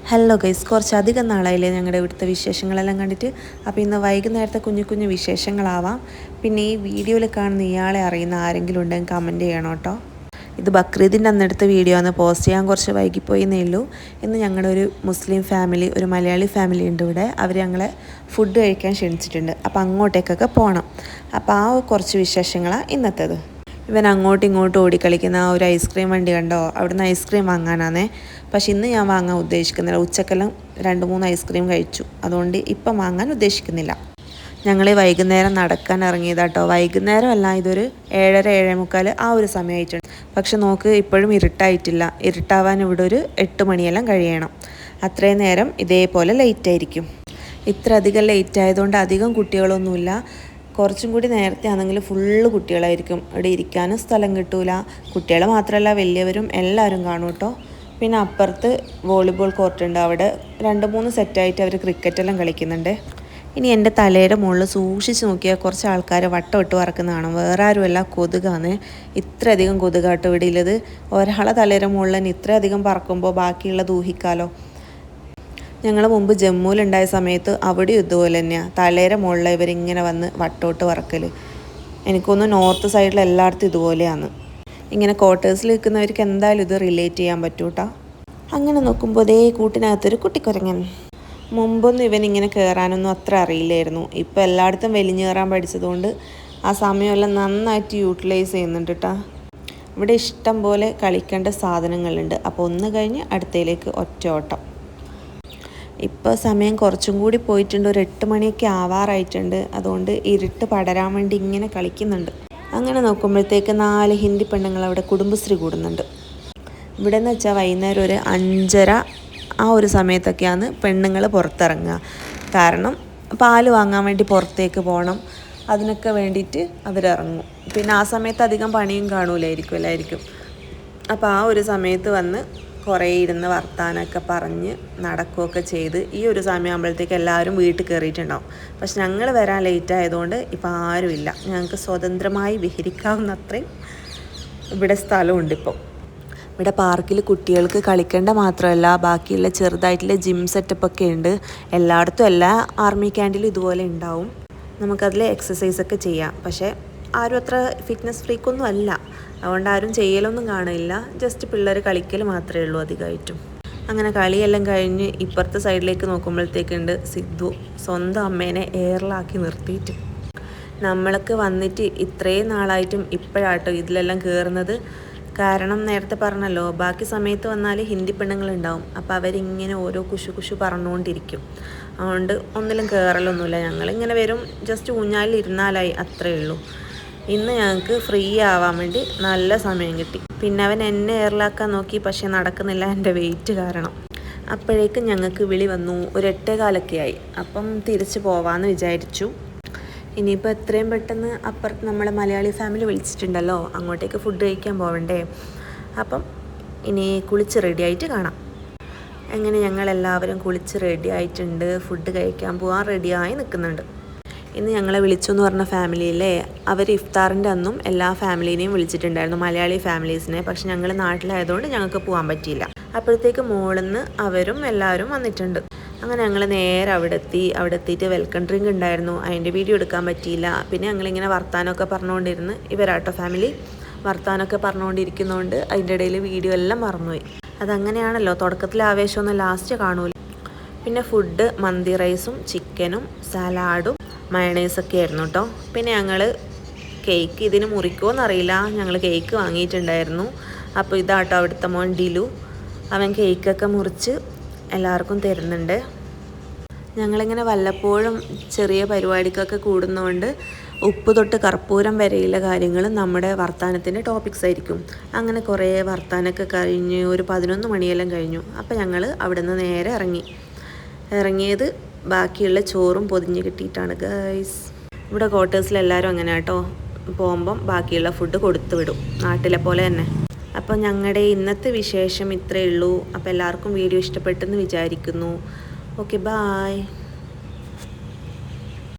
Hello guys, കുറച്ചധികം നാളായില്ലേ ഞങ്ങളുടെ ഇവിടുത്തെ വിശേഷങ്ങളെല്ലാം കണ്ടിട്ട്. അപ്പോൾ ഇന്ന് വൈകുന്നേരത്തെ കുഞ്ഞു കുഞ്ഞു വിശേഷങ്ങളാവാം. പിന്നെ ഈ വീഡിയോയിൽ കാണുന്ന ഇയാളെ അറിയുന്ന ആരെങ്കിലും ഉണ്ടെങ്കിൽ കമൻറ്റ് ചെയ്യണം കേട്ടോ. ഇത് ബക്രീദിൻ്റെ അന്നെടുത്ത വീഡിയോ ആണ്, പോസ്റ്റ് ചെയ്യാൻ കുറച്ച് വൈകിപ്പോയിന്നേ ഉള്ളൂ. ഇന്ന് ഞങ്ങളുടെ ഒരു മുസ്ലിം ഫാമിലി, ഒരു മലയാളി ഫാമിലി ഉണ്ട് ഇവിടെ. അവർ ഞങ്ങളെ ഫുഡ് കഴിക്കാൻ ക്ഷണിച്ചിട്ടുണ്ട്. അപ്പോൾ അങ്ങോട്ടേക്കൊക്കെ പോകണം. അപ്പോൾ ആ കുറച്ച് വിശേഷങ്ങളാണ് ഇന്നത്തേത്. ഇവൻ അങ്ങോട്ടും ഇങ്ങോട്ടും ഓടിക്കളിക്കുന്ന ആ ഒരു ഐസ്ക്രീം വണ്ടി കണ്ടോ, അവിടുന്ന് ഐസ്ക്രീം വാങ്ങാനാണേ. പക്ഷെ ഇന്ന് ഞാൻ വാങ്ങാൻ ഉദ്ദേശിക്കുന്നില്ല. ഉച്ചക്കെല്ലാം 2-3 ഐസ്ക്രീം കഴിച്ചു, അതുകൊണ്ട് ഇപ്പം വാങ്ങാൻ ഉദ്ദേശിക്കുന്നില്ല. ഞങ്ങൾ വൈകുന്നേരം നടക്കാൻ ഇറങ്ങിയതാട്ടോ. വൈകുന്നേരം അല്ല, ഇതൊരു 7:30-7:45 ആ ഒരു സമയമായിട്ടുണ്ട്. പക്ഷെ നോക്ക്, ഇപ്പോഴും ഇരുട്ടായിട്ടില്ല. ഇരുട്ടാവാൻ ഇവിടെ ഒരു 8 മണിയെല്ലാം കഴിയണം. അത്രയും നേരം ഇതേപോലെ ലേറ്റ് ആയിരിക്കും. ഇത്ര അധികം ലേറ്റ് ആയതുകൊണ്ട് അധികം കുട്ടികളൊന്നുമില്ല. കുറച്ചും കൂടി നേരത്തെ ആണെങ്കിൽ ഫുള്ള് കുട്ടികളായിരിക്കും. ഇവിടെ ഇരിക്കാനും സ്ഥലം കിട്ടൂല. കുട്ടികൾ മാത്രമല്ല, വലിയവരും എല്ലാവരും കാണും കേട്ടോ. പിന്നെ അപ്പുറത്ത് വോളിബോൾ കോർട്ടുണ്ട്. അവിടെ 2-3 സെറ്റായിട്ട് അവർ ക്രിക്കറ്റെല്ലാം കളിക്കുന്നുണ്ട്. ഇനി എൻ്റെ തലയുടെ മുകളിൽ സൂക്ഷിച്ച് നോക്കിയാൽ കുറച്ച് ആൾക്കാരെ വട്ടം ഇട്ട് പറക്കുന്ന കാണും. വേറെ ആരുമല്ല, കൊതുകാണ്. ഇത്രയധികം കൊതുകാട്ടോ ഇവിടെ ഉള്ളത്. ഒരാളെ തലയുടെ മുകളിൽ തന്നെ ഇത്രയധികം പറക്കുമ്പോൾ ബാക്കിയുള്ളത് ഊഹിക്കാലോ. ഞങ്ങൾ മുമ്പ് ജമ്മുവിലുണ്ടായ സമയത്ത് അവിടെ ഇതുപോലെ തന്നെയാണ്. തലയുടെ മുകളിൽ ഇവരിങ്ങനെ വന്ന് വട്ടോട്ട് വറക്കൽ. എനിക്കൊന്ന് നോർത്ത് സൈഡിൽ എല്ലായിടത്തും ഇതുപോലെയാണ്. ഇങ്ങനെ ക്വാർട്ടേഴ്സിൽ നിൽക്കുന്നവർക്ക് എന്തായാലും ഇത് റിലേറ്റ് ചെയ്യാൻ പറ്റൂട്ടാ. അങ്ങനെ നോക്കുമ്പോൾ അതേ കൂട്ടിനകത്തൊരു കുട്ടിക്കുരങ്ങൻ. മുമ്പൊന്നും ഇവനിങ്ങനെ കയറാനൊന്നും അത്ര അറിയില്ലായിരുന്നു. ഇപ്പോൾ എല്ലായിടത്തും വലിഞ്ഞു കയറാൻ പഠിച്ചതുകൊണ്ട് ആ സമയമെല്ലാം നന്നായിട്ട് യൂട്ടിലൈസ് ചെയ്യുന്നുണ്ട് കേട്ടോ. ഇവിടെ ഇഷ്ടം പോലെ കളിക്കേണ്ട സാധനങ്ങളുണ്ട്. അപ്പോൾ ഒന്ന് കഴിഞ്ഞ് അടുത്തയിലേക്ക് ഒറ്റ ഓട്ടം. ഇപ്പോൾ സമയം കുറച്ചും കൂടി പോയിട്ടുണ്ട്. ഒരു 8 മണിയൊക്കെ ആവാറായിട്ടുണ്ട്. അതുകൊണ്ട് ഇരുട്ട് പടരാൻ വേണ്ടി ഇങ്ങനെ കളിക്കുന്നുണ്ട്. അങ്ങനെ നോക്കുമ്പോഴത്തേക്ക് 4 ഹിന്ദി പെണ്ണുങ്ങൾ അവിടെ കുടുംബശ്രീ കൂടുന്നുണ്ട്. ഇവിടെ എന്ന് വെച്ചാൽ വൈകുന്നേരം ഒരു 5:30 ആ ഒരു സമയത്തൊക്കെയാണ് പെണ്ണുങ്ങൾ പുറത്തിറങ്ങുക. കാരണം പാല് വാങ്ങാൻ വേണ്ടി പുറത്തേക്ക് പോകണം. അതിനൊക്കെ വേണ്ടിയിട്ട് അവരിറങ്ങും. പിന്നെ ആ സമയത്ത് അധികം പണിയും കാണൂലായിരിക്കും. അപ്പോൾ ആ ഒരു സമയത്ത് വന്ന് കുറേ ഇരുന്ന് വർത്താനമൊക്കെ പറഞ്ഞ് നടക്കുകയൊക്കെ ചെയ്ത് ഈ ഒരു സമയമാകുമ്പോഴത്തേക്ക് എല്ലാവരും വീട്ടിൽ കയറിയിട്ടുണ്ടാവും. പക്ഷെ ഞങ്ങൾ വരാൻ ലേറ്റ് ആയതുകൊണ്ട് ഇപ്പോൾ ആരുമില്ല. ഞങ്ങൾക്ക് സ്വതന്ത്രമായി വിഹരിക്കാവുന്ന അത്രയും ഇവിടെ സ്ഥലമുണ്ട്. ഇവിടെ പാർക്കിൽ കുട്ടികൾക്ക് കളിക്കേണ്ട മാത്രമല്ല, ബാക്കിയുള്ള ചെറുതായിട്ടുള്ള ജിം സെറ്റപ്പൊക്കെ ഉണ്ട്. എല്ലായിടത്തും എല്ലാ ആർമി ക്യാൻഡിലും ഇതുപോലെ ഉണ്ടാവും. നമുക്കതിൽ എക്സസൈസൊക്കെ ചെയ്യാം. പക്ഷേ ആരും അത്ര ഫിറ്റ്നസ് ഫ്രീക്കൊന്നും അല്ല. അതുകൊണ്ട് ആരും ചെയ്യലൊന്നും കാണില്ല. ജസ്റ്റ് പിള്ളേർ കളിക്കൽ മാത്രമേ ഉള്ളൂ അധികമായിട്ടും. അങ്ങനെ കളിയെല്ലാം കഴിഞ്ഞ് ഇപ്പുറത്തെ സൈഡിലേക്ക് നോക്കുമ്പോഴത്തേക്കുണ്ട് സിദ്ധു സ്വന്തം അമ്മേനെ എയറിലാക്കി നിർത്തിയിട്ട്. നമ്മളൊക്കെ വന്നിട്ട് ഇത്രയും നാളായിട്ടും ഇപ്പോഴാട്ടോ ഇതിലെല്ലാം കയറുന്നത്. കാരണം നേരത്തെ പറഞ്ഞല്ലോ, ബാക്കി സമയത്ത് വന്നാൽ ഹിന്ദി പെണ്ണുങ്ങളുണ്ടാവും. അപ്പോൾ അവരിങ്ങനെ ഓരോ കുശു പറഞ്ഞുകൊണ്ടിരിക്കും. അതുകൊണ്ട് ഒന്നിലും കയറലൊന്നുമില്ല. ഞങ്ങളിങ്ങനെ വരും, ജസ്റ്റ് ഊഞ്ഞാലിൽ ഇരുന്നാലായി, അത്രയേ ഉള്ളൂ. ഇന്ന് ഞങ്ങൾക്ക് ഫ്രീ ആവാൻ വേണ്ടി നല്ല സമയം കിട്ടി. പിന്നെ അവൻ എന്നെ എയറിലാക്കാൻ നോക്കി, പക്ഷേ നടക്കുന്നില്ല എൻ്റെ വെയിറ്റ് കാരണം. അപ്പോഴേക്കും ഞങ്ങൾക്ക് വിളി വന്നു. ഒരു 8:15 ആയി. അപ്പം തിരിച്ച് പോവാമെന്ന് വിചാരിച്ചു. ഇനിയിപ്പോൾ എത്രയും പെട്ടെന്ന് അപ്പുറത്ത് നമ്മളെ മലയാളി ഫാമിലി വിളിച്ചിട്ടുണ്ടല്ലോ, അങ്ങോട്ടേക്ക് ഫുഡ് കഴിക്കാൻ പോവണ്ടേ. അപ്പം ഇനി കുളിച്ച് റെഡിയായിട്ട് കാണാം. അങ്ങനെ ഞങ്ങളെല്ലാവരും കുളിച്ച് റെഡി ആയിട്ടുണ്ട്. ഫുഡ് കഴിക്കാൻ പോകാൻ റെഡിയായി നിൽക്കുന്നുണ്ട്. ഇന്ന് ഞങ്ങളെ വിളിച്ചു എന്ന് പറഞ്ഞ ഫാമിലിയിലെ അവർ ഇഫ്താറിൻ്റെ അന്നും എല്ലാ ഫാമിലീനെയും വിളിച്ചിട്ടുണ്ടായിരുന്നു, മലയാളി ഫാമിലീസിനെ. പക്ഷെ ഞങ്ങൾ നാട്ടിലായതുകൊണ്ട് ഞങ്ങൾക്ക് പോകാൻ പറ്റിയില്ല. അപ്പോഴത്തേക്ക് മോളിൽ നിന്ന് അവരും എല്ലാവരും വന്നിട്ടുണ്ട്. അങ്ങനെ ഞങ്ങൾ നേരെ അവിടെ എത്തിയിട്ട് വെൽക്കം ഡ്രിങ്ക് ഉണ്ടായിരുന്നു. അതിൻ്റെ വീഡിയോ എടുക്കാൻ പറ്റിയില്ല. പിന്നെ ഞങ്ങളിങ്ങനെ വർത്താനമൊക്കെ പറഞ്ഞുകൊണ്ടിരുന്ന്, ഇവരാട്ടോ ഫാമിലി, വർത്താനമൊക്കെ പറഞ്ഞുകൊണ്ടിരിക്കുന്നതുകൊണ്ട് അതിൻ്റെ ഇടയിൽ വീഡിയോ എല്ലാം മറന്നുപോയി. അതങ്ങനെയാണല്ലോ, തുടക്കത്തിൽ ആവേശമൊന്നും ലാസ്റ്റ് കാണൂല. പിന്നെ ഫുഡ് മന്തി റൈസും ചിക്കനും സലാഡും മയണൈസൊക്കെ ആയിരുന്നു കേട്ടോ. പിന്നെ ഞങ്ങൾ കേക്ക് ഇതിന് മുറിക്കുമോയെന്നറിയില്ല, ഞങ്ങൾ കേക്ക് വാങ്ങിയിട്ടുണ്ടായിരുന്നു. അപ്പോൾ ഇതാട്ടോ അവിടുത്തെ മോൻ ഡിലു. അവൻ കേക്കൊക്കെ മുറിച്ച് എല്ലാവർക്കും തരുന്നുണ്ട്. ഞങ്ങളിങ്ങനെ വല്ലപ്പോഴും ചെറിയ പരിപാടിക്കൊക്കെ കൂടുന്നതുകൊണ്ട് ഉപ്പ് തൊട്ട് കർപ്പൂരം വരെയുള്ള കാര്യങ്ങൾ നമ്മുടെ വർത്താനത്തിൻ്റെ ടോപ്പിക്സ് ആയിരിക്കും. അങ്ങനെ കുറേ വർത്താനമൊക്കെ കഴിഞ്ഞ് ഒരു 11 മണിയെല്ലാം കഴിഞ്ഞു. അപ്പോൾ ഞങ്ങൾ അവിടെ നിന്ന് നേരെ ഇറങ്ങിയത് ബാക്കിയുള്ള ചോറും പൊതിഞ്ഞ് കിട്ടിയിട്ടാണ് ഗൈസ്. ഇവിടെ ക്വാർട്ടേഴ്സിലെല്ലാവരും അങ്ങനെ കേട്ടോ, പോകുമ്പം ബാക്കിയുള്ള ഫുഡ് കൊടുത്തു വിടും, നാട്ടിലെ പോലെ തന്നെ. അപ്പോൾ ഞങ്ങളുടെ ഇന്നത്തെ വിശേഷം ഇത്രയേ ഉള്ളൂ. അപ്പോൾ എല്ലാവർക്കും വീഡിയോ ഇഷ്ടപ്പെട്ടെന്ന് വിചാരിക്കുന്നു. Okay, bye.